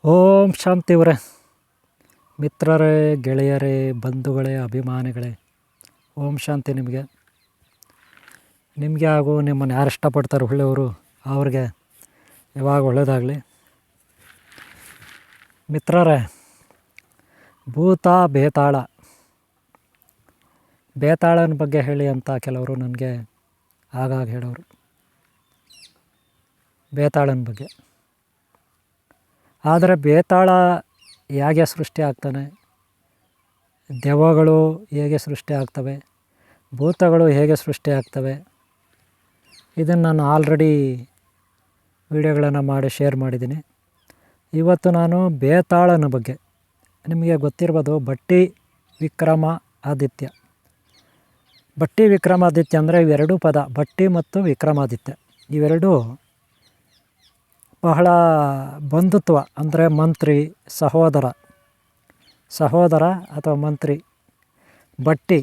ಓಂ ಶಾಂತಿಯವರೇ, ಮಿತ್ರರೇ, ಗೆಳೆಯರೇ, ಬಂಧುಗಳೇ, ಅಭಿಮಾನಿಗಳೇ, ಓಂ ಶಾಂತಿ. ನಿಮಗೆ ಹಾಗೂ ನಿಮ್ಮನ್ನು ಯಾರು ಇಷ್ಟಪಡ್ತಾರೆ ಒಳ್ಳೆಯವರು ಅವ್ರಿಗೆ ಯಾವಾಗ ಒಳ್ಳೆಯದಾಗಲಿ. ಮಿತ್ರರೇ, ಭೂತ ಬೇತಾಳನ ಬಗ್ಗೆ ಹೇಳಿ ಅಂತ ಕೆಲವರು ನನಗೆ ಆಗಾಗ ಹೇಳೋರು. ಬೇತಾಳನ ಬಗ್ಗೆ. ಆದರೆ ಬೇತಾಳ ಹೇಗೆ ಸೃಷ್ಟಿ ಆಗ್ತಾನೆ, ದೆವ್ವಗಳು ಹೇಗೆ ಸೃಷ್ಟಿ ಆಗ್ತವೆ, ಭೂತಗಳು ಹೇಗೆ ಸೃಷ್ಟಿ ಆಗ್ತವೆ, ಇದನ್ನು ನಾನು ಆಲ್ರೆಡಿ ವಿಡಿಯೋಗಳನ್ನು ಮಾಡಿ ಶೇರ್ ಮಾಡಿದ್ದೀನಿ. ಇವತ್ತು ನಾನು ಬೇತಾಳನ ಬಗ್ಗೆ, ನಿಮಗೆ ಗೊತ್ತಿರ್ಬೋದು, ಭಟ್ಟಿ ವಿಕ್ರಮಾದಿತ್ಯ. ಭಟ್ಟಿ ವಿಕ್ರಮಾದಿತ್ಯ ಅಂದರೆ ಇವೆರಡೂ ಪದ, ಭಟ್ಟಿ ಮತ್ತು ವಿಕ್ರಮಾದಿತ್ಯ, ಇವೆರಡೂ ಬಹಳ ಬಂಧುತ್ವ. ಅಂದರೆ ಸಹೋದರ ಅಥವಾ ಮಂತ್ರಿ. ಭಟ್ಟಿ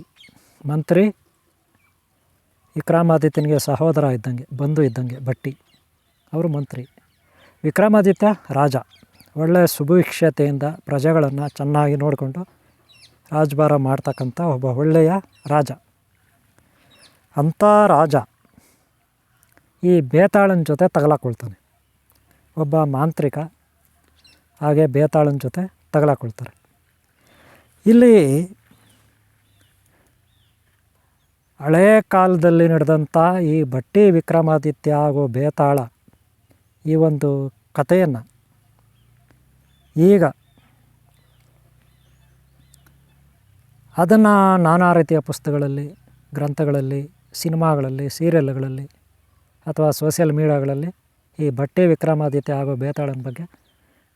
ಮಂತ್ರಿ, ವಿಕ್ರಮಾದಿತ್ಯನಿಗೆ ಸಹೋದರ ಇದ್ದಂಗೆ, ಬಂಧು ಇದ್ದಂಗೆ ಭಟ್ಟಿ, ಅವರು ಮಂತ್ರಿ. ವಿಕ್ರಮಾದಿತ್ಯ ರಾಜ, ಒಳ್ಳೆಯ ಸುಭಿಕ್ಷತೆಯಿಂದ ಪ್ರಜೆಗಳನ್ನು ಚೆನ್ನಾಗಿ ನೋಡಿಕೊಂಡು ರಾಜಭಾರ ಮಾಡ್ತಕ್ಕಂಥ ಒಬ್ಬ ಒಳ್ಳೆಯ ರಾಜ. ಅಂಥ ರಾಜ ಈ ಬೇತಾಳನ ಜೊತೆ ತಗಲಾಕೊಳ್ತಾನೆ. ಒಬ್ಬ ಮಾಂತ್ರಿಕ ಹಾಗೆ ಬೇತಾಳನ ಜೊತೆ ತಗಲಾಕೊಳ್ತಾರೆ. ಇಲ್ಲಿ ಹಳೆಯ ಕಾಲದಲ್ಲಿ ನಡೆದಂಥ ಈ ಭಟ್ಟಿ ವಿಕ್ರಮಾದಿತ್ಯ ಹಾಗೂ ಬೇತಾಳ ಈ ಒಂದು ಕಥೆಯನ್ನು ಈಗ ಅದನ್ನು ನಾನಾ ರೀತಿಯ ಪುಸ್ತಕಗಳಲ್ಲಿ, ಗ್ರಂಥಗಳಲ್ಲಿ, ಸಿನಿಮಾಗಳಲ್ಲಿ, ಸೀರಿಯಲ್ಗಳಲ್ಲಿ ಅಥವಾ ಸೋಷಿಯಲ್ ಮೀಡಿಯಾಗಳಲ್ಲಿ ಈ ಭಟ್ಟಿ ವಿಕ್ರಮಾದಿತ್ಯ ಹಾಗೂ ಬೇತಾಳನ ಬಗ್ಗೆ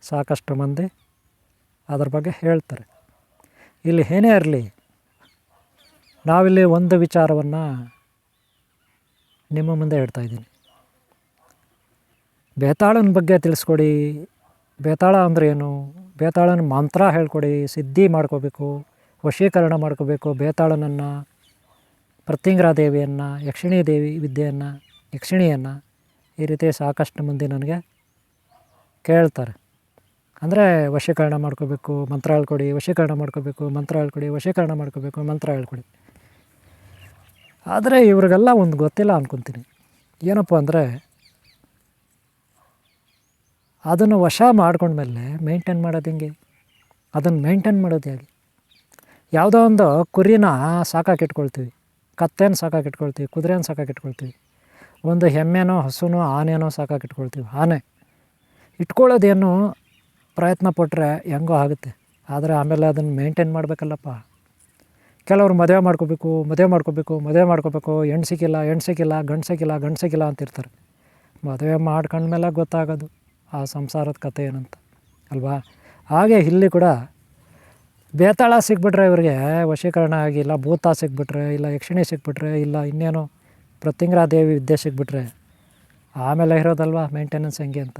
ಸಾಕಷ್ಟು ಮಂದಿ ಅದ್ರ ಬಗ್ಗೆ ಹೇಳ್ತಾರೆ. ಇಲ್ಲಿ ಏನೇ ಇರಲಿ, ನಾವಿಲ್ಲಿ ಒಂದು ವಿಚಾರವನ್ನು ನಿಮ್ಮ ಮುಂದೆ ಹೇಳ್ತಾಯಿದ್ದೀನಿ. ಬೇತಾಳನ ಬಗ್ಗೆ ತಿಳಿಸ್ಕೊಡಿ. ಬೇತಾಳ ಅಂದರೆ ಏನು, ಬೇತಾಳನ ಮಂತ್ರ ಹೇಳ್ಕೊಡಿ, ಸಿದ್ಧಿ ಮಾಡ್ಕೋಬೇಕು, ವಶೀಕರಣ ಮಾಡ್ಕೋಬೇಕು. ಬೇತಾಳನನ್ನು, ಪ್ರತ್ಯಂಗಿರಾ ದೇವಿಯನ್ನು, ಯಕ್ಷಿಣಿ ದೇವಿ ವಿದ್ಯೆಯನ್ನು, ಯಕ್ಷಿಣಿಯನ್ನು, ಈ ರೀತಿ ಸಾಕಷ್ಟು ಮಂದಿ ನನಗೆ ಕೇಳ್ತಾರೆ. ಅಂದರೆ ವಶೀಕರಣ ಮಾಡ್ಕೋಬೇಕು, ಮಂತ್ರ ಹೇಳ್ಕೊಡಿ, ವಶೀಕರಣ ಮಾಡ್ಕೋಬೇಕು, ಮಂತ್ರ ಹೇಳ್ಕೊಡಿ, ವಶೀಕರಣ ಮಾಡ್ಕೋಬೇಕು, ಮಂತ್ರ ಹೇಳ್ಕೊಡಿ. ಆದರೆ ಇವ್ರಿಗೆಲ್ಲ ಒಂದು ಗೊತ್ತಿಲ್ಲ ಅಂದ್ಕೊತೀನಿ. ಏನಪ್ಪ ಅಂದರೆ, ಅದನ್ನು ವಶ ಮಾಡ್ಕೊಂಡ್ಮೇಲೆ ಮೇಂಟೈನ್ ಮಾಡೋದು ಹೆಂಗೆ, ಅದನ್ನು ಮೇಂಟೈನ್ ಮಾಡೋದು ಹೇಗೆ? ಯಾವುದೋ ಒಂದು ಕುರಿನ ಸಾಕಾಕಿಟ್ಕೊಳ್ತೀವಿ, ಕತ್ತೆನ ಸಾಕಾಕಿಟ್ಕೊಳ್ತೀವಿ, ಕುದುರೆನ ಸಾಕಾಕಿಟ್ಕೊಳ್ತೀವಿ, ಒಂದು ಎಮ್ಮೆನೋ ಹಸುನೋ ಆನೆನೋ ಸಾಕಾಕಿಟ್ಕೊಳ್ತೀವಿ. ಆನೆ ಇಟ್ಕೊಳ್ಳೋದೇನು ಪ್ರಯತ್ನ ಪಟ್ಟರೆ ಹೆಂಗೋ ಆಗುತ್ತೆ. ಆದರೆ ಆಮೇಲೆ ಅದನ್ನು ಮೇಂಟೈನ್ ಮಾಡಬೇಕಲ್ಲಪ್ಪ. ಕೆಲವರು ಮದುವೆ ಮಾಡ್ಕೋಬೇಕು, ಹೆಣ್ಣು ಸಿಕ್ಕಿಲ್ಲ, ಗಂಡು ಸಿಕ್ಕಿಲ್ಲ ಅಂತಿರ್ತಾರೆ. ಮದುವೆ ಮಾಡ್ಕೊಂಡ್ಮೇಲೆ ಗೊತ್ತಾಗೋದು ಆ ಸಂಸಾರದ ಕಥೆ ಏನಂತ ಅಲ್ವಾ. ಹಾಗೆ ಇಲ್ಲಿ ಕೂಡ ಬೇತಾಳ ಸಿಕ್ಬಿಟ್ರೆ ಇವರಿಗೆ ವಶೀಕರಣ ಆಗಿಲ್ಲ, ಭೂತ ಸಿಕ್ಬಿಟ್ರೆ, ಇಲ್ಲ ಯಕ್ಷಿಣಿ ಸಿಕ್ಬಿಟ್ರೆ, ಇಲ್ಲ ಇನ್ನೇನೋ ಪ್ರತ್ಯಂಗಿರಾ ದೇವಿ ವಿದ್ಯೆ ಸಿಕ್ಬಿಟ್ರೆ ಆಮೇಲೆ ಇರೋದಲ್ವಾ ಮೇಂಟೆನೆನ್ಸ್ ಹೆಂಗೆ ಅಂತ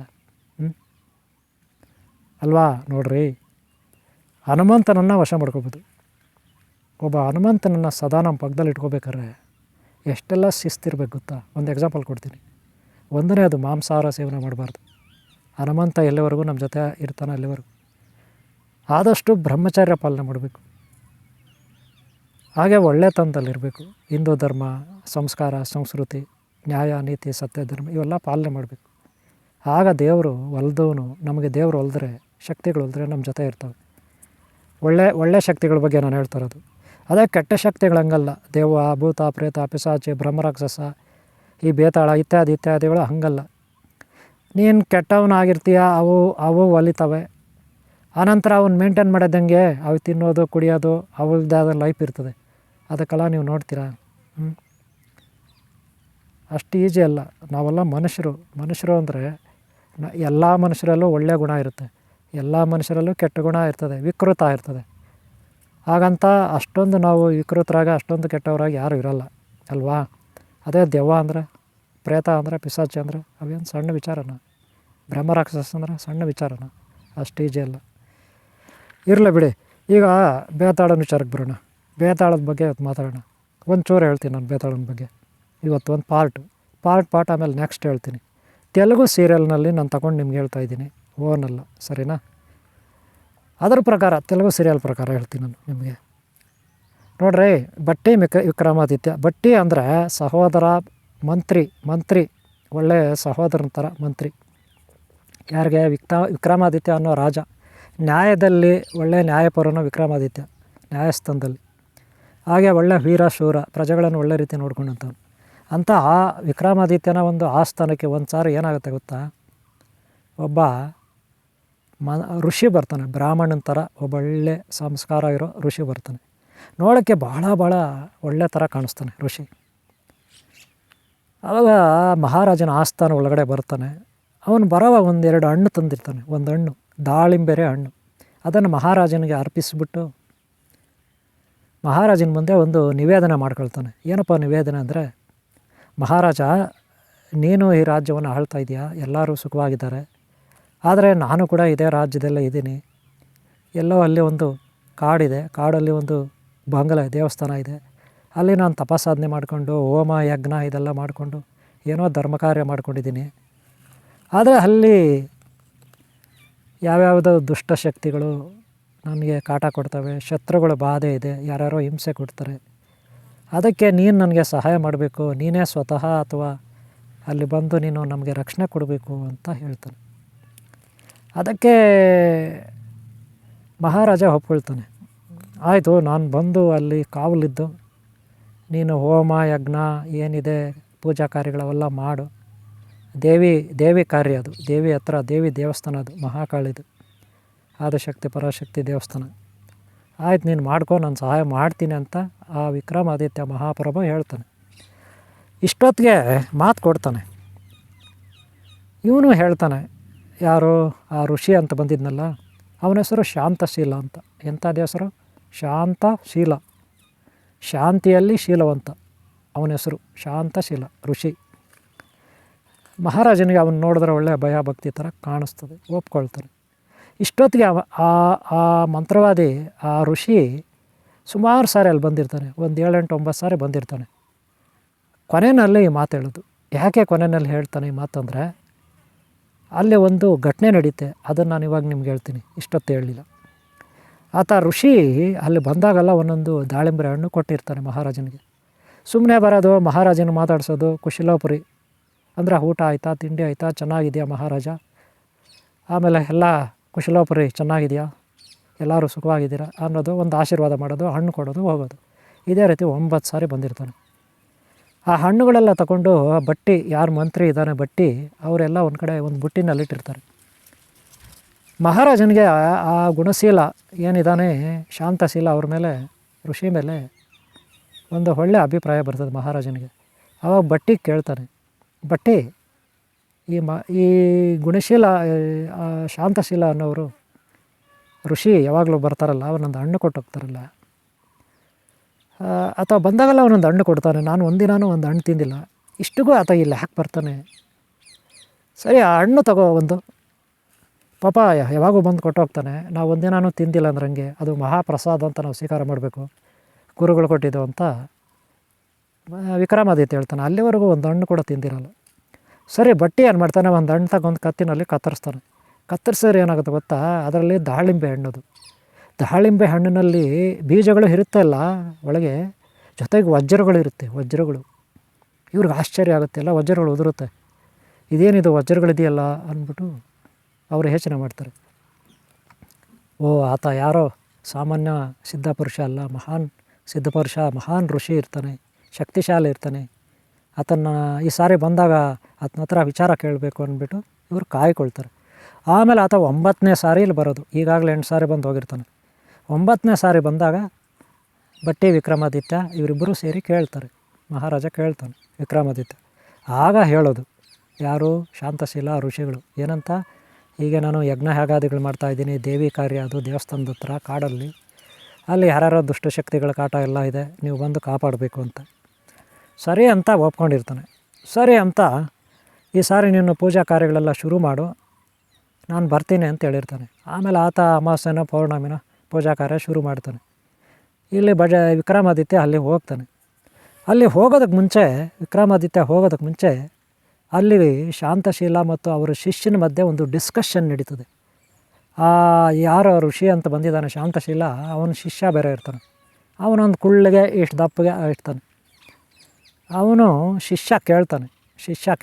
ಅಲ್ವಾ. ನೋಡ್ರಿ, ಹನುಮಂತನನ್ನು ವಶ ಮಾಡ್ಕೋಬೋದು. ಒಬ್ಬ ಹನುಮಂತನನ್ನು ಸದಾ ನಮ್ಮ ಪಕ್ಕದಲ್ಲಿ ಇಟ್ಕೋಬೇಕಾದ್ರೆ ಎಷ್ಟೆಲ್ಲ ಶಿಸ್ತಿರ್ಬೇಕು ಗೊತ್ತಾ. ಒಂದು ಎಕ್ಸಾಂಪಲ್ ಕೊಡ್ತೀನಿ. ಒಂದನೇ, ಅದು ಮಾಂಸಾಹಾರ ಸೇವನೆ ಮಾಡಬಾರ್ದು. ಹನುಮಂತ ಎಲ್ಲಿವರೆಗೂ ನಮ್ಮ ಜೊತೆ ಇರ್ತಾನೆ ಅಲ್ಲಿವರೆಗೂ ಆದಷ್ಟು ಬ್ರಹ್ಮಚರ್ಯ ಪಾಲನೆ ಮಾಡಬೇಕು. ಹಾಗೆ ಒಳ್ಳೆತನದಲ್ಲಿರಬೇಕು. ಹಿಂದೂ ಧರ್ಮ, ಸಂಸ್ಕಾರ, ಸಂಸ್ಕೃತಿ, ನ್ಯಾಯ, ನೀತಿ, ಸತ್ಯ, ಧರ್ಮ ಇವೆಲ್ಲ ಪಾಲನೆ ಮಾಡಬೇಕು. ಆಗ ದೇವರು ಒಲ್ದವನು, ನಮಗೆ ದೇವರು ಒಲಿದ್ರೆ, ಶಕ್ತಿಗಳು ಒಲಿದ್ರೆ ನಮ್ಮ ಜೊತೆ ಇರ್ತವೆ. ಒಳ್ಳೆ ಶಕ್ತಿಗಳ ಬಗ್ಗೆ ನಾನು ಹೇಳ್ತಾ ಇರೋದು. ಅದೇ ಕೆಟ್ಟ ಶಕ್ತಿಗಳು ಹಂಗಲ್ಲ. ದೆವ್ವ, ಭೂತ, ಪ್ರೇತ, ಪಿಶಾಚಿ, ಬ್ರಹ್ಮರಾಕ್ಷಸ, ಈ ಬೇತಾಳ ಇತ್ಯಾದಿಗಳು ಹಂಗಲ್ಲ. ನೀನು ಕೆಟ್ಟವನಾಗಿರ್ತೀಯ, ಅವು ಒಲಿತವೆ. ಆನಂತರ ಅವನ್ನ ಮೇಂಟೈನ್ ಮಾಡೋದಂಗೆ, ಅವು ತಿನ್ನೋದು, ಕುಡಿಯೋದು, ಅವಳದಾದ ಲೈಫ್ ಇರ್ತದೆ. ಅದಕ್ಕೆಲ್ಲ ನೀವು ನೋಡ್ತೀರಾ. ಅಷ್ಟು ಈಜಿ ಅಲ್ಲ. ನಾವೆಲ್ಲ ಮನುಷ್ಯರು ಅಂದರೆ ಎಲ್ಲ ಮನುಷ್ಯರಲ್ಲೂ ಒಳ್ಳೆಯ ಗುಣ ಇರುತ್ತೆ, ಎಲ್ಲ ಮನುಷ್ಯರಲ್ಲೂ ಕೆಟ್ಟ ಗುಣ ಇರ್ತದೆ, ವಿಕೃತ ಇರ್ತದೆ. ಹಾಗಂತ ಅಷ್ಟೊಂದು ನಾವು ವಿಕೃತರಾಗಿ ಅಷ್ಟೊಂದು ಕೆಟ್ಟವರಾಗಿ ಯಾರೂ ಇರಲ್ಲ ಅಲ್ವಾ. ಅದೇ ದೆವ್ವ ಅಂದರೆ, ಪ್ರೇತ ಅಂದರೆ, ಪಿಶಾಚಿ ಅಂದರೆ ಅವೇನು ಸಣ್ಣ ವಿಚಾರನ, ಬ್ರಹ್ಮರಾಕ್ಷಸ ಅಂದರೆ ಸಣ್ಣ ವಿಚಾರನ, ಅಷ್ಟು ಈಜಿ ಅಲ್ಲ. ಇರಲಿ ಬಿಡಿ. ಈಗ ಬೇತಾಳನ ವಿಚಾರಕ್ಕೆ ಬರೋಣ. ಬೇತಾಳದ ಬಗ್ಗೆ ಇವತ್ತು ಮಾತಾಡೋಣ. ಒಂಚೂರು ಹೇಳ್ತೀನಿ ನಾನು ಬೇತಾಳನ ಬಗ್ಗೆ. ಇವತ್ತು ಒಂದು ಪಾರ್ಟ್ ಆಮೇಲೆ ನೆಕ್ಸ್ಟ್ ಹೇಳ್ತೀನಿ. ತೆಲುಗು ಸೀರಿಯಲ್ನಲ್ಲಿ ನಾನು ತಗೊಂಡು ನಿಮ್ಗೆ ಹೇಳ್ತಾಯಿದ್ದೀನಿ. ಓನಲ್ಲ, ಸರಿನಾ? ಅದರ ಪ್ರಕಾರ ತೆಲುಗು ಸೀರಿಯಲ್ ಪ್ರಕಾರ ಹೇಳ್ತೀನಿ ನಾನು ನಿಮಗೆ. ನೋಡ್ರಿ, ಭಟ್ಟಿ ವಿಕ್ರಮಾದಿತ್ಯ. ಭಟ್ಟಿ ಅಂದರೆ ಸಹೋದರ, ಮಂತ್ರಿ, ಒಳ್ಳೆಯ ಸಹೋದರನ ಥರ ಮಂತ್ರಿ. ಯಾರಿಗೆ? ವಿಕ್ರಮಾದಿತ್ಯ ಅನ್ನೋ ರಾಜ. ನ್ಯಾಯದಲ್ಲಿ ಒಳ್ಳೆಯ ನ್ಯಾಯಪರನು ವಿಕ್ರಮಾದಿತ್ಯ, ನ್ಯಾಯಸ್ಥಾನದಲ್ಲಿ. ಹಾಗೆ ಒಳ್ಳೆ ವೀರ ಶೂರ, ಪ್ರಜೆಗಳನ್ನು ಒಳ್ಳೆ ರೀತಿ ನೋಡ್ಕೊಂಡಂಥವ್ನು. ಅಂತ ಆ ವಿಕ್ರಮಾದಿತ್ಯನ ಒಂದು ಆಸ್ಥಾನಕ್ಕೆ ಒಂದು ಸಾರಿ ಏನಾಗುತ್ತೆ ಗೊತ್ತಾ, ಒಬ್ಬ ಋಷಿ ಬರ್ತಾನೆ, ಬ್ರಾಹ್ಮಣನ ಥರ ಒಬ್ಬ ಒಳ್ಳೆ ಸಂಸ್ಕಾರ ಇರೋ ಋಷಿ ಬರ್ತಾನೆ. ನೋಡೋಕ್ಕೆ ಭಾಳ ಒಳ್ಳೆ ಥರ ಕಾಣಿಸ್ತಾನೆ ಋಷಿ. ಆವಾಗ ಮಹಾರಾಜನ ಆಸ್ಥಾನ ಒಳಗಡೆ ಬರ್ತಾನೆ. ಅವನು ಬರೋವಾಗ 1-2 ಹಣ್ಣು ತಂದಿರ್ತಾನೆ. ಒಂದು ಹಣ್ಣು ದಾಳಿಂಬೆರೆ ಹಣ್ಣು. ಅದನ್ನು ಮಹಾರಾಜನಿಗೆ ಅರ್ಪಿಸಿಬಿಟ್ಟು ಮಹಾರಾಜನ ಮುಂದೆ ಒಂದು ನಿವೇದನೆ ಮಾಡ್ಕೊಳ್ತಾನೆ. ಏನಪ್ಪ ನಿವೇದನೆ ಅಂದರೆ, ಮಹಾರಾಜ, ನೀನು ಈ ರಾಜ್ಯವನ್ನು ಆಳ್ತಾ ಇದೆಯಾ, ಎಲ್ಲರೂ ಸುಖವಾಗಿದ್ದಾರೆ. ಆದರೆ ನಾನು ಕೂಡ ಇದೇ ರಾಜ್ಯದಲ್ಲೇ ಇದ್ದೀನಿ. ಎಲ್ಲೋ ಅಲ್ಲಿ ಒಂದು ಕಾಡಿದೆ, ಕಾಡಲ್ಲಿ ಒಂದು ಬಂಗಲೆ ದೇವಸ್ಥಾನ ಇದೆ. ಅಲ್ಲಿ ನಾನು ತಪಸಾಧನೆ ಮಾಡಿಕೊಂಡು ಹೋಮ ಯಜ್ಞ ಇದೆಲ್ಲ ಮಾಡಿಕೊಂಡು ಏನೋ ಧರ್ಮ ಕಾರ್ಯ ಮಾಡ್ಕೊಂಡಿದ್ದೀನಿ. ಆದರೆ ಅಲ್ಲಿ ಯಾವ್ಯಾವುದೋ ದುಷ್ಟಶಕ್ತಿಗಳು ನನಗೆ ಕಾಟ ಕೊಡ್ತವೆ, ಶತ್ರುಗಳ ಬಾಧೆ ಇದೆ, ಯಾರ್ಯಾರೋ ಹಿಂಸೆ ಕೊಡ್ತಾರೆ. ಅದಕ್ಕೆ ನೀನು ನನಗೆ ಸಹಾಯ ಮಾಡಬೇಕು, ನೀನೇ ಸ್ವತಃ ಅಥವಾ ಅಲ್ಲಿ ಬಂದು ನೀನು ನಮಗೆ ರಕ್ಷಣೆ ಕೊಡಬೇಕು ಅಂತ ಹೇಳ್ತಾನೆ. ಅದಕ್ಕೆ ಮಹಾರಾಜ ಒಪ್ಕೊಳ್ತಾನೆ. ಆಯಿತು, ನಾನು ಬಂದು ಅಲ್ಲಿ ಕಾವಲಿದ್ದು ನೀನು ಹೋಮ ಯಜ್ಞ ಏನಿದೆ ಪೂಜಾ ಕಾರ್ಯಗಳವೆಲ್ಲ ಮಾಡು. ದೇವಿ ಕಾರ್ಯ ಅದು, ದೇವಿ ಹತ್ರ, ದೇವಿ ದೇವಸ್ಥಾನ ಅದು, ಮಹಾಕಾಳಿದು, ಆದಿಶಕ್ತಿ ಪರಾಶಕ್ತಿ ದೇವಸ್ಥಾನ. ಆಯ್ತು, ನೀನು ಮಾಡ್ಕೊ, ನಾನು ಸಹಾಯ ಮಾಡ್ತೀನಿ ಅಂತ ಆ ವಿಕ್ರಮಾದಿತ್ಯ ಮಹಾಪ್ರಭು ಹೇಳ್ತಾನೆ. ಇಷ್ಟೊತ್ತಿಗೆ ಮಾತು ಕೊಡ್ತಾನೆ. ಇವನು ಹೇಳ್ತಾನೆ, ಯಾರು ಆ ಋಷಿ ಅಂತ ಬಂದಿದ್ನಲ್ಲ, ಅವನ ಹೆಸರು ಶಾಂತಶೀಲ ಅಂತ. ಎಂಥದ್ದು ಹೆಸರು? ಶಾಂತಶೀಲ, ಶಾಂತಿಯಲ್ಲಿ ಶೀಲವಂತ. ಅವನ ಹೆಸರು ಶಾಂತಶೀಲ ಋಷಿ. ಮಹಾರಾಜನಿಗೆ ಅವನು ನೋಡಿದ್ರೆ ಒಳ್ಳೆಯ ಭಯ ಭಕ್ತಿ ಥರ ಕಾಣಿಸ್ತದೆ, ಒಪ್ಕೊಳ್ತಾನೆ. ಇಷ್ಟೊತ್ತಿಗೆ ಆ ಮಂತ್ರವಾದಿ, ಆ ಋಷಿ ಸುಮಾರು ಸಾರಿ ಅಲ್ಲಿ ಬಂದಿರ್ತಾನೆ. ಒಂದು 7-8-9 ಸಾರಿ ಬಂದಿರ್ತಾನೆ. ಕೊನೆಯಲ್ಲಿ ಈ ಮಾತು ಹೇಳೋದು. ಯಾಕೆ ಕೊನೆಯಲ್ಲಿ ಹೇಳ್ತಾನೆ ಈ ಮಾತಂದರೆ, ಅಲ್ಲಿ ಒಂದು ಘಟನೆ ನಡೀತೆ, ಅದನ್ನು ನಾನು ಇವಾಗ ನಿಮ್ಗೆ ಹೇಳ್ತೀನಿ, ಇಷ್ಟೊತ್ತು ಹೇಳಲಿಲ್ಲ. ಆತ ಋಷಿ ಅಲ್ಲಿ ಬಂದಾಗೆಲ್ಲ ಒಂದೊಂದು ದಾಳಿಂಬೆ ಹಣ್ಣು ಕೊಟ್ಟಿರ್ತಾನೆ ಮಹಾರಾಜನಿಗೆ. ಸುಮ್ಮನೆ ಬರೋದು, ಮಹಾರಾಜನ ಮಾತಾಡ್ಸೋದು, ಕುಶಲೋಪರಿ ಅಂದರೆ ಊಟ ಆಯಿತಾ, ತಿಂಡಿ ಆಯಿತಾ, ಚೆನ್ನಾಗಿದೆಯಾ ಮಹಾರಾಜ, ಆಮೇಲೆ ಎಲ್ಲ ಕುಶಲೋಪರಿ ಚೆನ್ನಾಗಿದೆಯಾ, ಎಲ್ಲರೂ ಸುಖವಾಗಿದ್ದೀರಾ ಅನ್ನೋದು, ಒಂದು ಆಶೀರ್ವಾದ ಮಾಡೋದು, ಹಣ್ಣು ಕೊಡೋದು, ಹೋಗೋದು. ಇದೇ ರೀತಿ 9 ಸಾರಿ ಬಂದಿರ್ತಾನೆ. ಆ ಹಣ್ಣುಗಳೆಲ್ಲ ತಗೊಂಡು ಭಟ್ಟಿ, ಯಾರು ಮಂತ್ರಿ ಇದ್ದಾನೆ ಭಟ್ಟಿ, ಅವರೆಲ್ಲ ಒಂದು ಕಡೆ ಒಂದು ಬುಟ್ಟಿನಲ್ಲಿಟ್ಟಿರ್ತಾರೆ. ಮಹಾರಾಜನಿಗೆ ಆ ಗುಣಶೀಲ ಏನಿದ್ದಾನೆ ಶಾಂತಶೀಲ, ಅವ್ರ ಮೇಲೆ, ಋಷಿ ಮೇಲೆ ಒಂದು ಒಳ್ಳೆಯ ಅಭಿಪ್ರಾಯ ಬರ್ತದೆ ಮಹಾರಾಜನಿಗೆ. ಆವಾಗ ಭಟ್ಟಿ ಕೇಳ್ತಾನೆ, ಭಟ್ಟಿ, ಈ ಗುಣಶೀಲ ಶಾಂತಶೀಲ ಅನ್ನೋರು ಋಷಿ ಯಾವಾಗಲೂ ಬರ್ತಾರಲ್ಲ, ಅವನೊಂದು ಹಣ್ಣು ಕೊಟ್ಟು ಹೋಗ್ತಾರಲ್ಲ, ಅಥವಾ ಬಂದಾಗಲ್ಲ ಅವನೊಂದು ಹಣ್ಣು ಕೊಡ್ತಾನೆ, ನಾನು ಒಂದಿನಾನು ಒಂದು ಹಣ್ಣು ತಿಂದಿಲ್ಲ, ಇಷ್ಟಿಗೂ ಆತ ಇಲ್ಲಿ ಯಾಕೆ ಬರ್ತಾನೆ? ಸರಿ, ಆ ಹಣ್ಣು ತಗೋ ಒಂದು, ಪಾಪ ಯಾವಾಗೂ ಬಂದು ಕೊಟ್ಟು ಹೋಗ್ತಾನೆ, ನಾವು ಒಂದಿನಾನು ತಿಂದಿಲ್ಲ ಅಂದ್ರೆ ಹಂಗೆ, ಅದು ಮಹಾಪ್ರಸಾದ ಅಂತ ನಾವು ಸ್ವೀಕಾರ ಮಾಡಬೇಕು, ಗುರುಗಳು ಕೊಟ್ಟಿದ್ದು ಅಂತ ವಿಕ್ರಮಾದಿತ್ಯ ಹೇಳ್ತಾನೆ. ಅಲ್ಲಿವರೆಗೂ ಒಂದು ಹಣ್ಣು ಕೂಡ ತಿಂದಿರಲ್ಲ. ಸರಿ, ಭಟ್ಟಿ ಏನು ಮಾಡ್ತಾನೆ, ಒಂದು ಹಣ್ಣು ತಗೊಂಡು ಕತ್ತಿನಲ್ಲಿ ಕತ್ತರಿಸ್ತಾನೆ. ಕತ್ತರಿಸಿದ್ರೆ ಏನಾಗುತ್ತೆ ಗೊತ್ತಾ, ಅದರಲ್ಲಿ ದಾಳಿಂಬೆ ಹಣ್ಣದು. ದಾಳಿಂಬೆ ಹಣ್ಣಿನಲ್ಲಿ ಬೀಜಗಳು ಇರುತ್ತಲ್ಲ ಒಳಗೆ, ಜೊತೆಗೆ ವಜ್ರಗಳಿರುತ್ತೆ, ವಜ್ರಗಳು. ಇವ್ರಿಗೆ ಆಶ್ಚರ್ಯ ಆಗುತ್ತೆ, ಎಲ್ಲ ವಜ್ರಗಳು ಉದುರುತ್ತೆ. ಇದೇನಿದು ವಜ್ರಗಳಿದೆಯಲ್ಲ ಅಂದ್ಬಿಟ್ಟು ಅವರು ಯೋಚನೆ ಮಾಡ್ತಾರೆ. ಓ, ಆತ ಯಾರೋ ಸಾಮಾನ್ಯ ಸಿದ್ಧಪುರುಷ ಅಲ್ಲ, ಮಹಾನ್ ಸಿದ್ಧಪುರುಷ, ಮಹಾನ್ ಋಷಿ ಇರ್ತಾನೆ, ಶಕ್ತಿಶಾಲಿ ಇರ್ತಾನೆ. ಆತನ್ನು ಈ ಸಾರಿ ಬಂದಾಗ ಆತನ ಹತ್ರ ವಿಚಾರ ಕೇಳಬೇಕು ಅಂದ್ಬಿಟ್ಟು ಇವರು ಕಾಯ್ಕೊಳ್ತಾರೆ. ಆಮೇಲೆ ಆತ 9ನೇ ಸಾರಿಯಲ್ಲಿ ಬರೋದು. ಈಗಾಗಲೇ 8 ಸಾರಿ ಬಂದು ಹೋಗಿರ್ತಾನೆ. 9ನೇ ಸಾರಿ ಬಂದಾಗ ಭಟ್ಟಿ ವಿಕ್ರಮಾದಿತ್ಯ ಇವರಿಬ್ಬರೂ ಸೇರಿ ಕೇಳ್ತಾರೆ. ಮಹಾರಾಜ ಕೇಳ್ತಾನೆ ವಿಕ್ರಮಾದಿತ್ಯ. ಆಗ ಹೇಳೋದು ಯಾರು? ಶಾಂತಶೀಲ ಋಷಿಗಳು. ಏನಂತ? ಹೀಗೆ ನಾನು ಯಜ್ಞ ಯಾಗಾದಿಗಳು ಮಾಡ್ತಾಯಿದ್ದೀನಿ, ದೇವಿ ಕಾರ್ಯ, ಅದು ದೇವಸ್ಥಾನದ ಹತ್ರ ಕಾಡಲ್ಲಿ, ಅಲ್ಲಿ ಯಾರ್ಯಾರೋ ದುಷ್ಟಶಕ್ತಿಗಳ ಕಾಟ ಎಲ್ಲ ಇದೆ, ನೀವು ಬಂದು ಕಾಪಾಡಬೇಕು ಅಂತ. ಸರಿ ಅಂತ ಒಪ್ಕೊಂಡಿರ್ತಾನೆ. ಸರಿ ಅಂತ ಈ ಸಾರಿ ನೀನು ಪೂಜಾ ಕಾರ್ಯಗಳೆಲ್ಲ ಶುರು ಮಾಡು, ನಾನು ಬರ್ತೀನಿ ಅಂತ ಹೇಳಿರ್ತಾನೆ. ಆಮೇಲೆ ಆತ ಅಮಾವಾಸ್ಯೆನ ಪೌರ್ಣಮಿನ ಪೂಜಾ ಕಾರ್ಯ ಶುರು ಮಾಡ್ತಾನೆ. ಇಲ್ಲಿ ವಿಕ್ರಮಾದಿತ್ಯ ಅಲ್ಲಿ ಹೋಗ್ತಾನೆ. ಅಲ್ಲಿ ಹೋಗೋದಕ್ಕೆ ಮುಂಚೆ, ವಿಕ್ರಮಾದಿತ್ಯ ಹೋಗೋದಕ್ಕೆ ಮುಂಚೆ ಅಲ್ಲಿ ಶಾಂತಶೀಲ ಮತ್ತು ಅವರ ಶಿಷ್ಯನ ಮಧ್ಯೆ ಒಂದು ಡಿಸ್ಕಷನ್ ನಡೀತದೆ. ಯಾರೋ ಋಷಿ ಅಂತ ಬಂದಿದ್ದಾನೆ ಶಾಂತಶೀಲ, ಅವನ ಶಿಷ್ಯ ಬೇರೆ ಇರ್ತಾನೆ. ಅವನೊಂದು ಕುಳ್ಳಿಗೆ ಇಷ್ಟು ದಪ್ಪಗೆ ಇರ್ತಾನೆ. ಅವನು ಶಿಷ್ಯ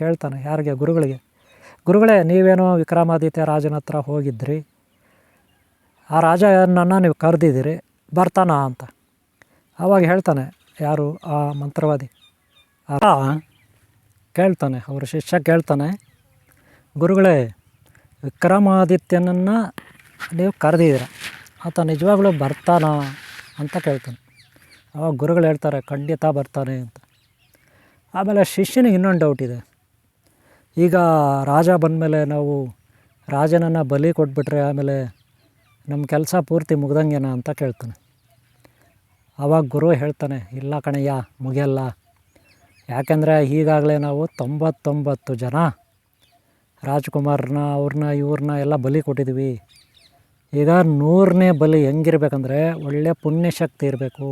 ಕೇಳ್ತಾನೆ ಯಾರಿಗೆ? ಗುರುಗಳಿಗೆ. ಗುರುಗಳೇ, ನೀವೇನೋ ವಿಕ್ರಮಾದಿತ್ಯ ರಾಜನ ಹತ್ರ ಹೋಗಿದ್ರಿ, ಆ ರಾಜನನ್ನು ನೀವು ಕರೆದಿದ್ದೀರಿ, ಬರ್ತಾನ ಅಂತ. ಆವಾಗ ಹೇಳ್ತಾನೆ ಯಾರು? ಆ ಮಂತ್ರವಾದಿ ಕೇಳ್ತಾನೆ, ಅವರ ಶಿಷ್ಯ ಕೇಳ್ತಾನೆ, ಗುರುಗಳೇ, ವಿಕ್ರಮಾದಿತ್ಯನನ್ನು ನೀವು ಕರೆದಿದ್ದೀರ, ಆತ ನಿಜವಾಗ್ಲೂ ಬರ್ತಾನ ಅಂತ ಕೇಳ್ತಾನೆ. ಆವಾಗ ಗುರುಗಳು ಹೇಳ್ತಾರೆ, ಖಂಡಿತ ಬರ್ತಾನೆ ಅಂತ. ಆಮೇಲೆ ಶಿಷ್ಯನಿಗೆ ಇನ್ನೊಂದು ಡೌಟ್ ಇದೆ. ಈಗ ರಾಜ ಬಂದಮೇಲೆ ನಾವು ರಾಜನನ್ನು ಬಲಿ ಕೊಟ್ಬಿಟ್ರೆ ಆಮೇಲೆ ನಮ್ಮ ಕೆಲಸ ಪೂರ್ತಿ ಮುಗ್ದಂಗೆನಾ ಅಂತ ಕೇಳ್ತಾನೆ. ಆವಾಗ ಗುರು ಹೇಳ್ತಾನೆ, ಇಲ್ಲ ಕಣಯ್ಯ, ಮುಗಿಯಲ್ಲ. ಯಾಕೆಂದರೆ ಈಗಾಗಲೇ ನಾವು 99 ಜನ ರಾಜ್ಕುಮಾರನ್ನ ಇವ್ರನ್ನ ಎಲ್ಲ ಬಲಿ ಕೊಟ್ಟಿದ್ದೀವಿ. ಈಗ 100ನೇ ಬಲಿ ಹೆಂಗಿರ್ಬೇಕಂದ್ರೆ ಒಳ್ಳೆಯ ಪುಣ್ಯಶಕ್ತಿ ಇರಬೇಕು.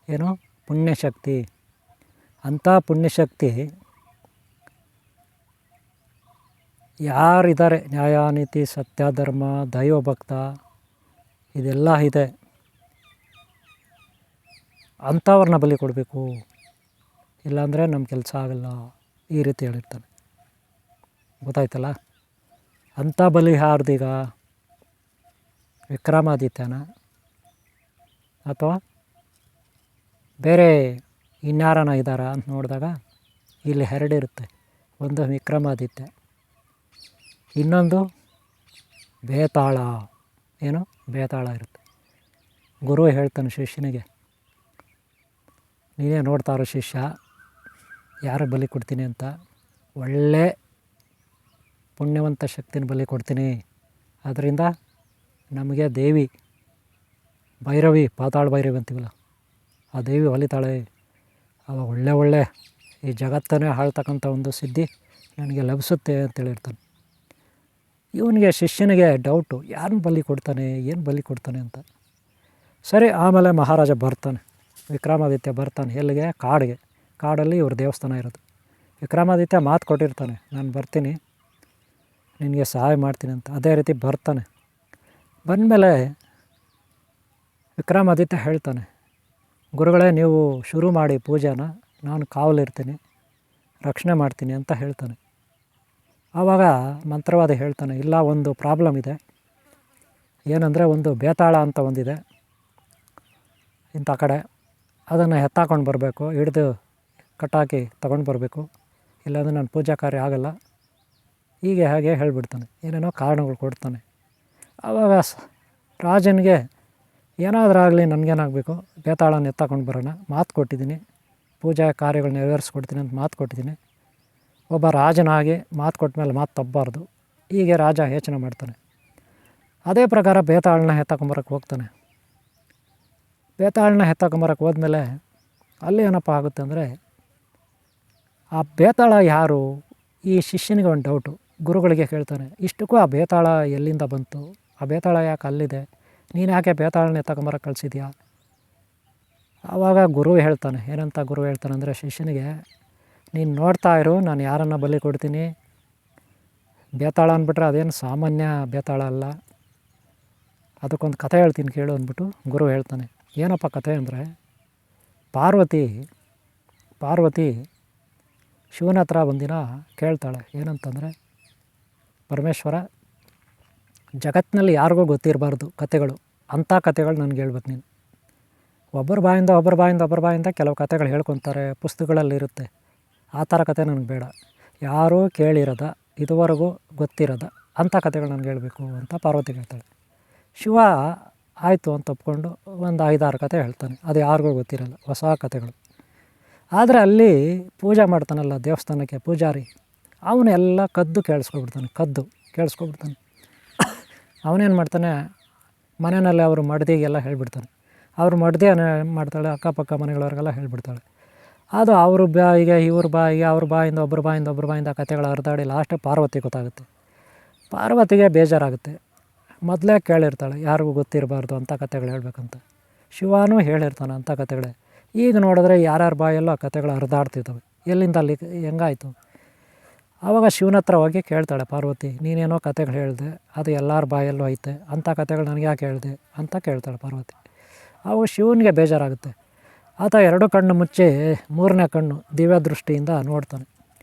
ಏನು? ಪುಣ್ಯಶಕ್ತಿ. ಅಂಥ ಪುಣ್ಯಶಕ್ತಿ ಯಾರಿದ್ದಾರೆ, ನ್ಯಾಯ ನೀತಿ ಸತ್ಯ ಧರ್ಮ ದೈವಭಕ್ತ ಇದೆಲ್ಲ ಇದೆ, ಅಂಥವ್ರನ್ನ ಬಲಿ ಕೊಡಬೇಕು, ಇಲ್ಲಾಂದರೆ ನಮ್ಮ ಕೆಲಸ ಆಗಲ್ಲ, ಈ ರೀತಿ ಹೇಳಿರ್ತಾನೆ. ಗೊತ್ತಾಯ್ತಲ್ಲ? ಅಂಥ ಬಲಿ ಯಾರ್ದೀಗ? ವಿಕ್ರಮಾದಿತ್ಯನ ಅಥವಾ ಬೇರೆ ಇನ್ಯಾರನ ಇದ್ದಾರಾ ಅಂತ ನೋಡಿದಾಗ ಇಲ್ಲಿ 2 ಇರುತ್ತೆ. ಒಂದು ವಿಕ್ರಮಾದಿತ್ಯ, ಇನ್ನೊಂದು ಬೇತಾಳ. ಏನು? ಬೇತಾಳ ಇರುತ್ತೆ. ಗುರು ಹೇಳ್ತಾನೆ ಶಿಷ್ಯನಿಗೆ, ನೀನೇ ನೋಡ್ತಾ ಇರೋ ಶಿಷ್ಯ, ಯಾರು ಬಲಿ ಕೊಡ್ತೀನಿ ಅಂತ. ಒಳ್ಳೆ ಪುಣ್ಯವಂತ ಶಕ್ತಿನ ಬಲಿ ಕೊಡ್ತೀನಿ. ಅದರಿಂದ ನಮಗೆ ದೇವಿ ಭೈರವಿ, ಪಾತಾಳ ಭೈರವಿ ಅಂತೀವಲ್ಲ, ಆ ದೇವಿ ಒಲಿತಾಳೆ. ಅವಾಗ ಒಳ್ಳೆ ಈ ಜಗತ್ತನ್ನೇ ಆಳ್ತಕ್ಕಂಥ ಒಂದು ಸಿದ್ಧಿ ನನಗೆ ಲಭಿಸುತ್ತೆ ಅಂತೇಳಿರ್ತಾನೆ. ಇವನಿಗೆ ಶಿಷ್ಯನಿಗೆ ಡೌಟು, ಯಾರನ್ನ ಬಲಿ ಕೊಡ್ತಾನೆ, ಏನು ಬಲಿ ಕೊಡ್ತಾನೆ ಅಂತ. ಸರಿ, ಆಮೇಲೆ ಮಹಾರಾಜ ಬರ್ತಾನೆ, ವಿಕ್ರಮಾದಿತ್ಯ ಬರ್ತಾನೆ. ಎಲ್ಲಿಗೆ? ಕಾಡಿಗೆ. ಕಾಡಲ್ಲಿ ಇವ್ರ ದೇವಸ್ಥಾನ ಇರೋದು. ವಿಕ್ರಮಾದಿತ್ಯ ಮಾತು ಕೊಟ್ಟಿರ್ತಾನೆ, ನಾನು ಬರ್ತೀನಿ, ನಿನಗೆ ಸಹಾಯ ಮಾಡ್ತೀನಿ ಅಂತ. ಅದೇ ರೀತಿ ಬರ್ತಾನೆ. ಬಂದಮೇಲೆ ವಿಕ್ರಮಾದಿತ್ಯ ಹೇಳ್ತಾನೆ, ಗುರುಗಳೇ, ನೀವು ಶುರು ಮಾಡಿ ಪೂಜೆನ, ನಾನು ಕಾವಲಿರ್ತೀನಿ, ರಕ್ಷಣೆ ಮಾಡ್ತೀನಿ ಅಂತ ಹೇಳ್ತಾನೆ. ಆವಾಗ ಮಂತ್ರವಾದಿ ಹೇಳ್ತಾನೆ, ಇಲ್ಲ, ಒಂದು ಪ್ರಾಬ್ಲಮ್ ಇದೆ. ಏನಂದರೆ, ಒಂದು ಬೇತಾಳ ಅಂತ ಒಂದಿದೆ ಇಂಥ ಕಡೆ, ಅದನ್ನು ಎತ್ತಾಕೊಂಡು ಬರಬೇಕು, ಹಿಡ್ದು ಕಟ್ಟಾಕಿ ತಗೊಂಡು ಬರಬೇಕು, ಇಲ್ಲಾಂದರೆ ನನ್ನ ಪೂಜಾ ಕಾರ್ಯ ಆಗಲ್ಲ. ಹೀಗೆ ಹಾಗೆ ಹೇಳಿಬಿಡ್ತಾನೆ, ಏನೇನೋ ಕಾರಣಗಳು ಕೊಡ್ತಾನೆ. ಆವಾಗ ರಾಜನಿಗೆ, ಏನಾದರೂ ಆಗಲಿ ನನಗೇನಾಗಬೇಕು, ಬೇತಾಳನ ಎತ್ತಾಕೊಂಡು ಬರೋಣ, ಮಾತು ಕೊಟ್ಟಿದ್ದೀನಿ, ಪೂಜಾ ಕಾರ್ಯಗಳು ನೆರವೇರಿಸ್ಕೊಡ್ತೀನಿ ಅಂತ ಮಾತು ಕೊಟ್ಟಿದ್ದೀನಿ. ಒಬ್ಬ ರಾಜನಾಗಿ ಮಾತು ಕೊಟ್ಟ ಮೇಲೆ ಮಾತು ತಪ್ಪಬಾರ್ದು. ಹೀಗೆ ರಾಜ ಯೋಚನೆ ಮಾಡ್ತಾನೆ. ಅದೇ ಪ್ರಕಾರ ಬೇತಾಳನ್ನ ಎತ್ತಾಕೊಂಬರಕ್ಕೆ ಹೋಗ್ತಾನೆ. ಬೇತಾಳನ್ನ ಎತ್ತಾಕೊಂಬರಕ್ಕೆ ಹೋದ್ಮೇಲೆ ಅಲ್ಲಿ ಏನಪ್ಪ ಆಗುತ್ತೆ ಅಂದರೆ, ಆ ಬೇತಾಳ ಯಾರು? ಈ ಶಿಷ್ಯನಿಗೆ ಒಂದು ಡೌಟು. ಗುರುಗಳಿಗೆ ಕೇಳ್ತಾನೆ, ಇಷ್ಟಕ್ಕೂ ಆ ಬೇತಾಳ ಎಲ್ಲಿಂದ ಬಂತು? ಆ ಬೇತಾಳ ಯಾಕೆ ಅಲ್ಲಿದೆ? ನೀನು ಯಾಕೆ ಬೇತಾಳನ್ನ ಎತ್ತಾಕೊಂಬರಕ್ಕೆ ಕಳಿಸಿದ್ಯಾ? ಆವಾಗ ಗುರು ಹೇಳ್ತಾನೆ, ಏನಂತ ಗುರು ಹೇಳ್ತಾನೆ ಅಂದರೆ ಶಿಷ್ಯನಿಗೆ, ನೀನು ನೋಡ್ತಾ ಇರು, ನಾನು ಯಾರನ್ನು ಬಲಿ ಕೊಡ್ತೀನಿ. ಬೇತಾಳ ಅಂದ್ಬಿಟ್ರೆ ಅದೇನು ಸಾಮಾನ್ಯ ಬೇತಾಳ ಅಲ್ಲ, ಅದಕ್ಕೊಂದು ಕಥೆ ಹೇಳ್ತೀನಿ ಕೇಳು ಅಂದ್ಬಿಟ್ಟು ಗುರು ಹೇಳ್ತಾನೆ. ಏನಪ್ಪ ಕಥೆ ಅಂದರೆ, ಪಾರ್ವತಿ ಶಿವನ ಹತ್ರ ಒಂದಿನ ಕೇಳ್ತಾಳೆ, ಏನಂತಂದರೆ, ಪರಮೇಶ್ವರ, ಜಗತ್ತಿನಲ್ಲಿ ಯಾರಿಗೂ ಗೊತ್ತಿರಬಾರ್ದು ಕಥೆಗಳು, ಅಂಥ ಕಥೆಗಳು ನನಗೆ ಹೇಳ್ಬೇಕು ನೀನು. ಒಬ್ಬರ ಬಾಯಿಂದ ಕೆಲವು ಕಥೆಗಳು ಹೇಳ್ಕೊತಾರೆ, ಪುಸ್ತಕಗಳಲ್ಲಿರುತ್ತೆ. ಆ ಥರ ಕಥೆ ನನಗೆ ಬೇಡ. ಯಾರೂ ಕೇಳಿರದ, ಇದುವರೆಗೂ ಗೊತ್ತಿರದ ಅಂಥ ಕಥೆಗಳು ನನಗೆ ಹೇಳಬೇಕು ಅಂತ ಪಾರ್ವತಿ ಹೇಳ್ತಾಳೆ. ಶಿವ ಆಯಿತು ಅಂತ ಒಪ್ಕೊಂಡು ಒಂದು 5-6 ಕಥೆ ಹೇಳ್ತಾನೆ. ಅದು ಯಾರಿಗೂ ಗೊತ್ತಿರಲ್ಲ, ಹೊಸ ಕಥೆಗಳು. ಆದರೆ ಅಲ್ಲಿ ಪೂಜೆ ಮಾಡ್ತಾನಲ್ಲ ದೇವಸ್ಥಾನಕ್ಕೆ ಪೂಜಾರಿ, ಅವನೆಲ್ಲ ಕದ್ದು ಕೇಳಿಸ್ಕೊಬಿಡ್ತಾನೆ. ಅವನೇನು ಮಾಡ್ತಾನೆ, ಮನೆಯಲ್ಲಿ ಅವರು ಮಡ್ದಿಗೆಲ್ಲ ಹೇಳ್ಬಿಡ್ತಾನೆ. ಅವ್ರು ಮಡ್ದಿ ಮಾಡ್ತಾಳೆ, ಅಕ್ಕಪಕ್ಕ ಮನೆಗಳವ್ರಿಗೆಲ್ಲ ಹೇಳ್ಬಿಡ್ತಾಳೆ. ಅದು ಅವ್ರ ಬಾಯಿಗೆ ಇವ್ರ ಬಾಯಿಗೆ, ಅವ್ರ ಬಾಯಿಂದ ಒಬ್ಬರ ಬಾಯಿಂದ ಕಥೆಗಳು ಹರಿದಾಡಿ ಲಾಸ್ಟಿಗೆ ಪಾರ್ವತಿ ಗೊತ್ತಾಗುತ್ತೆ. ಪಾರ್ವತಿಗೆ ಬೇಜಾರಾಗುತ್ತೆ. ಮೊದಲೇ ಕೇಳಿರ್ತಾಳೆ ಯಾರಿಗೂ ಗೊತ್ತಿರಬಾರ್ದು ಅಂಥ ಕಥೆಗಳು ಹೇಳ್ಬೇಕಂತ. ಶಿವನೂ ಹೇಳಿರ್ತಾನೆ ಅಂಥ ಕಥೆಗಳೇ. ಈಗ ನೋಡಿದ್ರೆ ಯಾರ್ಯಾರ ಬಾಯಲ್ಲೂ ಆ ಕಥೆಗಳು ಹರಿದಾಡ್ತಿದ್ದಾವೆ. ಎಲ್ಲಿಂದ ಅಲ್ಲಿ ಹೆಂಗಾಯಿತು? ಆವಾಗ ಶಿವನ ಹತ್ರ ಹೋಗಿ ಕೇಳ್ತಾಳೆ ಪಾರ್ವತಿ, ನೀನೇನೋ ಕತೆಗಳು ಹೇಳಿದೆ, ಅದು ಎಲ್ಲರ ಬಾಯಲ್ಲೂ ಐತೆ, ಅಂಥ ಕತೆಗಳು ನನಗೆ ಯಾಕೆ ಹೇಳಿದೆ ಅಂತ ಕೇಳ್ತಾಳೆ ಪಾರ್ವತಿ. ಆವಾಗ ಶಿವನಿಗೆ ಬೇಜಾರಾಗುತ್ತೆ. ಆತ 2 ಕಣ್ಣು ಮುಚ್ಚಿ 3ನೇ ಕಣ್ಣು ದಿವ್ಯ ದೃಷ್ಟಿಯಿಂದ ನೋಡ್ತಾನೆ.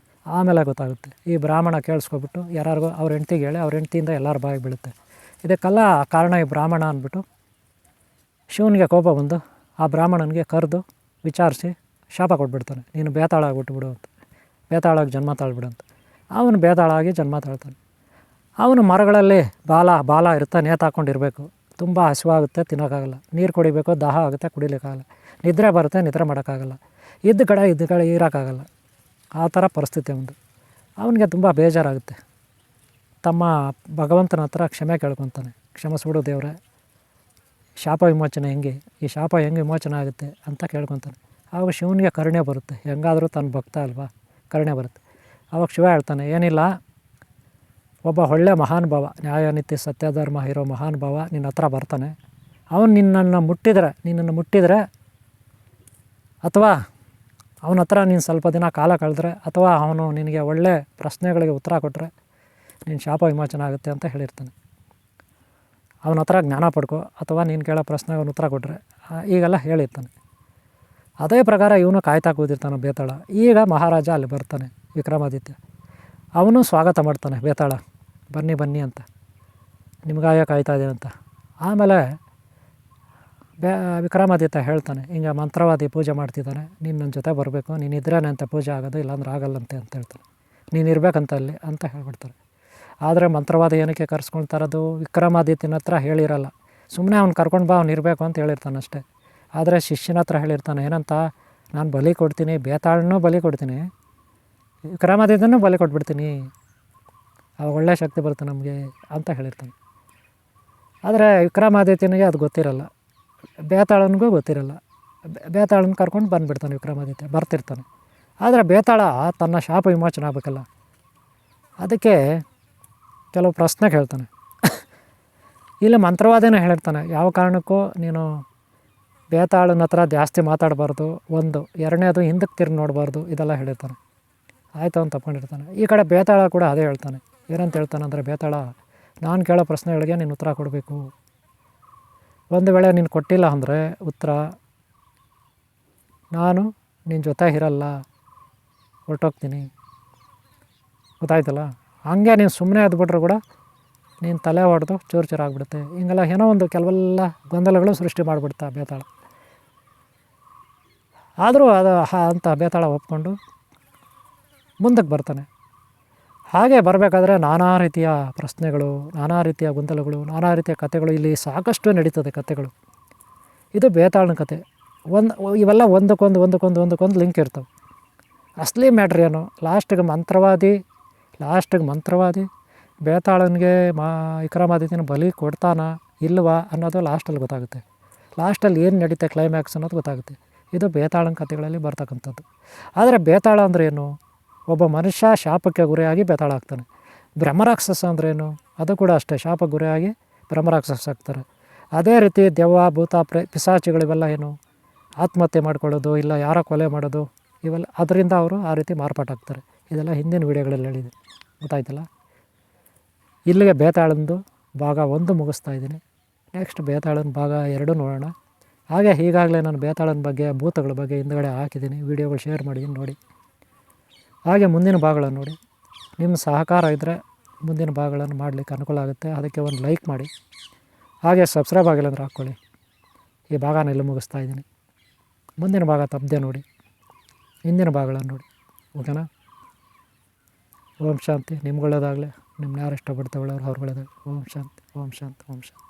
ಆಮೇಲೆ ಗೊತ್ತಾಗುತ್ತೆ, ಈ ಬ್ರಾಹ್ಮಣ ಕೇಳಿಸ್ಕೊಬಿಟ್ಟು ಯಾರಿಗೋ ಅವ್ರ ಹೆಂಡ್ತಿಗೆ ಹೇಳಿ ಅವ್ರ ಹೆಂಡ್ತಿಯಿಂದ ಎಲ್ಲರ ಬಾಯಿಗೆ ಬೀಳುತ್ತೆ. ಇದಕ್ಕೆಲ್ಲ ಕಾರಣ ಈ ಬ್ರಾಹ್ಮಣ ಅಂದ್ಬಿಟ್ಟು ಶಿವನಿಗೆ ಕೋಪ ಬಂದು ಆ ಬ್ರಾಹ್ಮಣನಿಗೆ ಕರೆದು ವಿಚಾರಿಸಿ ಶಾಪ ಕೊಟ್ಬಿಡ್ತಾನೆ, ನೀನು ಬೇತಾಳ ಆಗ್ಬಿಟ್ಬಿಡು ಅಂತ, ಬೇತಾಳಾಗಿ ಜನ್ಮ ತಾಳ್ಬಿಡು ಅಂತ. ಅವನು ಬೇತಾಳಾಗಿ ಜನ್ಮ ತಾಳ್ತಾನೆ. ಅವನು ಮರಗಳಲ್ಲಿ ಬಾಲ ಇರುತ್ತೆ, ನೇತಾಕೊಂಡಿರಬೇಕು. ತುಂಬ ಹಸಿವಾಗುತ್ತೆ, ತಿನ್ನೋಕ್ಕಾಗಲ್ಲ. ನೀರು ಕುಡಿಬೇಕು, ದಾಹ ಆಗುತ್ತೆ, ಕುಡಿಲಿಕ್ಕಾಗಲ್ಲ. ನಿದ್ರೆ ಬರುತ್ತೆ, ನಿದ್ರೆ ಮಾಡೋಕ್ಕಾಗಲ್ಲ. ಇದ್ದ ಕಡೆ ಇರೋಕ್ಕಾಗಲ್ಲ. ಆ ಥರ ಪರಿಸ್ಥಿತಿ ಒಂದು. ಅವನಿಗೆ ತುಂಬ ಬೇಜಾರಾಗುತ್ತೆ. ತಮ್ಮ ಭಗವಂತನ ಹತ್ರ ಕ್ಷಮೆ ಕೇಳ್ಕೊತಾನೆ, ಕ್ಷಮಿಸ್ಬಿಡು ದೇವರೇ, ಶಾಪ ವಿಮೋಚನೆ ಹೆಂಗೆ, ಈ ಶಾಪ ಹೆಂಗೆ ವಿಮೋಚನೆ ಆಗುತ್ತೆ ಅಂತ ಕೇಳ್ಕೊತಾನೆ. ಆವಾಗ ಶಿವನಿಗೆ ಕರುಣೆ ಬರುತ್ತೆ, ಹೆಂಗಾದರೂ ತನ್ನ ಭಕ್ತ ಅಲ್ವಾ, ಕರುಣೆ ಬರುತ್ತೆ. ಆವಾಗ ಶಿವ ಹೇಳ್ತಾನೆ, ಏನಿಲ್ಲ, ಒಬ್ಬ ಒಳ್ಳೆ ಮಹಾನುಭಾವ, ನ್ಯಾಯ ನೀತಿ ಸತ್ಯಧರ್ಮ ಇರೋ ಮಹಾನುಭಾವ ನಿನ್ನ ಹತ್ರ ಬರ್ತಾನೆ. ಅವನು ನಿನ್ನನ್ನು ಮುಟ್ಟಿದರೆ ಅಥವಾ ಅವನ ಹತ್ರ ನೀನು ಸ್ವಲ್ಪ ದಿನ ಕಾಲ ಕಳೆದ್ರೆ ಅಥವಾ ಅವನು ನಿನಗೆ ಒಳ್ಳೆ ಪ್ರಶ್ನೆಗಳಿಗೆ ಉತ್ತರ ಕೊಟ್ಟರೆ ನಿನ್ನ ಶಾಪ ವಿಮೋಚನೆ ಆಗುತ್ತೆ ಅಂತ ಹೇಳಿರ್ತಾನೆ. ಅವನ ಹತ್ರ ಜ್ಞಾನ ಪಡ್ಕೊ ಅಥವಾ ನೀನು ಕೇಳೋ ಪ್ರಶ್ನೆಗೆ ಅವನು ಉತ್ತರ ಕೊಟ್ಟರೆ ಈಗೆಲ್ಲ ಹೇಳಿರ್ತಾನೆ. ಅದೇ ಪ್ರಕಾರ ಇವನು ಕಾಯ್ತಾ ಕೂತಿರ್ತಾನೆ ಬೇತಾಳ. ಈಗ ಮಹಾರಾಜ ಅಲ್ಲಿ ಬರ್ತಾನೆ, ವಿಕ್ರಮಾದಿತ್ಯ. ಅವನು ಸ್ವಾಗತ ಮಾಡ್ತಾನೆ, ಬೇತಾಳ ಬನ್ನಿ ಅಂತ, ನಿಮಗಾಯ ಕಾಯ್ತಾ ಇದ್ದೀನಿ ಅಂತ. ಆಮೇಲೆ ವಿಕ್ರಮಾದಿತ್ಯ ಹೇಳ್ತಾನೆ, ಹಿಂಗೆ ಮಂತ್ರವಾದಿ ಪೂಜೆ ಮಾಡ್ತಿದ್ದಾನೆ, ನೀನು ನನ್ನ ಜೊತೆ ಬರಬೇಕು, ನೀನಿದ್ರೇನೆ ಅಂತ ಪೂಜೆ ಆಗೋದು, ಇಲ್ಲಾಂದ್ರೆ ಆಗಲ್ಲಂತೆ ಅಂತ ಹೇಳ್ತಾನೆ. ನೀನು ಇರಬೇಕಂತ ಅಲ್ಲಿ ಅಂತ ಹೇಳ್ಬಿಡ್ತಾರೆ. ಆದರೆ ಮಂತ್ರವಾದಿ ಏನಕ್ಕೆ ಕರ್ಸ್ಕೊಳ್ತಾರದು, ವಿಕ್ರಮಾದಿತ್ಯನ ಹತ್ರ ಹೇಳಿರಲ್ಲ, ಸುಮ್ಮನೆ ಅವ್ನು ಕರ್ಕೊಂಡು ಬಾ, ಅವ್ನು ಇರಬೇಕು ಅಂತ ಹೇಳಿರ್ತಾನೆ ಅಷ್ಟೇ. ಆದರೆ ಶಿಷ್ಯನ ಹತ್ರ ಹೇಳಿರ್ತಾನೆ, ಏನಂತ, ನಾನು ಬಲಿ ಕೊಡ್ತೀನಿ, ಬೇತಾಳನ್ನೂ ಬಲಿ ಕೊಡ್ತೀನಿ, ವಿಕ್ರಮಾದಿತ್ಯನೂ ಬಲಿ ಕೊಟ್ಬಿಡ್ತೀನಿ, ಅವಾಗ ಒಳ್ಳೆ ಶಕ್ತಿ ಬರುತ್ತೆ ನಮಗೆ ಅಂತ ಹೇಳಿರ್ತಾನೆ. ಆದರೆ ವಿಕ್ರಮಾದಿತ್ಯನಿಗೆ ಅದು ಗೊತ್ತಿರಲ್ಲ, ಬೇತಾಳನಿಗೂ ಗೊತ್ತಿರಲ್ಲ. ಬೇತಾಳನ ಕರ್ಕೊಂಡು ಬಂದುಬಿಡ್ತಾನೆ ವಿಕ್ರಮಾದಿತ್ಯ, ಬರ್ತಿರ್ತಾನೆ. ಆದರೆ ಬೇತಾಳ ತನ್ನ ಶಾಪ ವಿಮೋಚನೆ ಆಗಬೇಕಲ್ಲ, ಅದಕ್ಕೆ ಕೆಲವು ಪ್ರಶ್ನೆ ಕೇಳ್ತಾನೆ. ಇಲ್ಲಿ ಮಂತ್ರವಾದಿನೂ ಹೇಳಿರ್ತಾನೆ, ಯಾವ ಕಾರಣಕ್ಕೂ ನೀನು ಬೇತಾಳನ ಹತ್ರ ಜಾಸ್ತಿ ಮಾತಾಡಬಾರ್ದು, ಒಂದು, ಎರಡನೇದು ಹಿಂದಕ್ಕೆ ತಿರುಗಿ ನೋಡಬಾರ್ದು, ಇದೆಲ್ಲ ಹೇಳಿರ್ತಾನೆ. ಆಯಿತು ಅಂತ ತಪ್ಕೊಂಡಿರ್ತಾನೆ. ಈ ಕಡೆ ಬೇತಾಳ ಕೂಡ ಅದೇ ಹೇಳ್ತಾನೆ. ಏನಂತ ಹೇಳ್ತಾನೆ ಅಂದರೆ, ಬೇತಾಳ, ನಾನು ಕೇಳೋ ಪ್ರಶ್ನೆಗಳಿಗೆ ನೀನು ಉತ್ತರ ಕೊಡಬೇಕು. ಒಂದು ವೇಳೆ ನೀನು ಕೊಟ್ಟಿಲ್ಲ ಅಂದರೆ ಉತ್ತರ, ನಾನು ನಿನ್ನ ಜೊತೆ ಇರಲ್ಲ, ಹೊರಟೋಗ್ತೀನಿ, ಗೊತ್ತಾಯ್ತಲ್ಲ. ಹಂಗೆ ನೀನು ಸುಮ್ಮನೆ ಎದ್ಬಿಟ್ರು ಕೂಡ ನೀನು ತಲೆ ಹೊಡೆದು ಚೂರು ಆಗಿಬಿಡುತ್ತೆ. ಹಿಂಗೆಲ್ಲ ಏನೋ ಒಂದು ಕೆಲವೆಲ್ಲ ಗೊಂದಲಗಳು ಸೃಷ್ಟಿ ಮಾಡಿಬಿಡ್ತಾ ಬೇತಾಳ. ಆದರೂ ಅದು ಅಂತ ಬೇತಾಳ ಒಪ್ಕೊಂಡು ಮುಂದಕ್ಕೆ ಬರ್ತಾನೆ. ಹಾಗೆ ಬರಬೇಕಾದ್ರೆ ನಾನಾ ರೀತಿಯ ಪ್ರಶ್ನೆಗಳು, ನಾನಾ ರೀತಿಯ ಗೊಂದಲಗಳು, ನಾನಾ ರೀತಿಯ ಕಥೆಗಳು, ಇಲ್ಲಿ ಸಾಕಷ್ಟು ನಡೀತದೆ ಕಥೆಗಳು. ಇದು ಬೇತಾಳನ ಕತೆ. ಇವೆಲ್ಲ ಒಂದಕ್ಕೊಂದು ಲಿಂಕ್ ಇರ್ತವೆ. ಅಸಲಿ ಮ್ಯಾಟ್ರ್ ಏನು, ಲಾಸ್ಟಿಗೆ ಮಂತ್ರವಾದಿ ಬೇತಾಳನಿಗೆ ವಿಕ್ರಮಾದಿತ್ಯನ ಬಲಿ ಕೊಡ್ತಾನ ಇಲ್ವಾ ಅನ್ನೋದು ಲಾಸ್ಟಲ್ಲಿ ಗೊತ್ತಾಗುತ್ತೆ. ಲಾಸ್ಟಲ್ಲಿ ಏನು ನಡೀತೆ ಕ್ಲೈಮ್ಯಾಕ್ಸ್ ಅನ್ನೋದು ಗೊತ್ತಾಗುತ್ತೆ. ಇದು ಬೇತಾಳನ ಕಥೆಗಳಲ್ಲಿ ಬರ್ತಕ್ಕಂಥದ್ದು. ಆದರೆ ಬೇತಾಳ ಅಂದರೆ ಏನು, ಒಬ್ಬ ಮನುಷ್ಯ ಶಾಪಕ್ಕೆ ಗುರಿಯಾಗಿ ಬೇತಾಳ ಆಗ್ತಾನೆ. ಬ್ರಹ್ಮರಾಕ್ಷಸ ಅಂದ್ರೇನು, ಅದು ಕೂಡ ಅಷ್ಟೇ, ಶಾಪಕ್ಕೆ ಗುರಿಯಾಗಿ ಬ್ರಹ್ಮರಾಕ್ಷಸ ಆಗ್ತಾರೆ. ಅದೇ ರೀತಿ ದೆವ್ವ, ಭೂತ, ಪಿಶಾಚಿಗಳಿವೆಲ್ಲ ಏನು, ಆತ್ಮಹತ್ಯೆ ಮಾಡ್ಕೊಳ್ಳೋದು, ಇಲ್ಲ ಯಾರೋ ಕೊಲೆ ಮಾಡೋದು, ಇವೆಲ್ಲ ಅದರಿಂದ ಅವರು ಆ ರೀತಿ ಮಾರ್ಪಾಟಾಗ್ತಾರೆ. ಇದೆಲ್ಲ ಹಿಂದಿನ ವೀಡಿಯೋಗಳಲ್ಲಿ ಹೇಳಿದೆ, ಗೊತ್ತಾಯ್ತಲ್ಲ. ಇಲ್ಲಿಗೆ ಬೇತಾಳಂದು ಭಾಗ 1 ಮುಗಿಸ್ತಾ ಇದ್ದೀನಿ. ನೆಕ್ಸ್ಟ್ ಬೇತಾಳನ ಭಾಗ 2 ನೋಡೋಣ. ಹಾಗೆ ಈಗಾಗಲೇ ನಾನು ಬೇತಾಳನ ಬಗ್ಗೆ, ಭೂತಗಳ ಬಗ್ಗೆ ಹಿಂದುಗಡೆ ಹಾಕಿದ್ದೀನಿ, ವೀಡಿಯೋಗಳು ಶೇರ್ ಮಾಡಿದ್ದೀನಿ, ನೋಡಿ. ಹಾಗೆ ಮುಂದಿನ ಭಾಗಗಳನ್ನು ನೋಡಿ. ನಿಮ್ಮ ಸಹಕಾರ ಇದ್ದರೆ ಮುಂದಿನ ಭಾಗಗಳನ್ನು ಮಾಡಲಿಕ್ಕೆ ಅನುಕೂಲ ಆಗುತ್ತೆ. ಅದಕ್ಕೆ ಒಂದು ಲೈಕ್ ಮಾಡಿ, ಹಾಗೆ ಸಬ್ಸ್ಕ್ರೈಬ್ ಆಗಿಲ್ಲ ಅಂದರೆ ಹಾಕ್ಕೊಳ್ಳಿ. ಈ ಭಾಗನ ಇಲ್ಲಿ ಮುಗಿಸ್ತಾ ಇದ್ದೀನಿ. ಮುಂದಿನ ಭಾಗ ತಪ್ಪದೆ ನೋಡಿ, ಹಿಂದಿನ ಭಾಗಗಳನ್ನು ನೋಡಿ, ಓಕೆನಾ. ಓಂ ಶಾಂತಿ. ನಿಮ್ಗೊಳ್ಳೇದಾಗಲಿ, ನಿಮ್ಮನ್ನ ಯಾರು ಇಷ್ಟಪಡ್ತಾವಳವ್ರು ಅವ್ರುಗಳದಾಗಲಿ. ಓಂ ಶಾಂತಿ, ಓಂ ಶಾಂತಿ, ಓಂ ಶಾಂತಿ.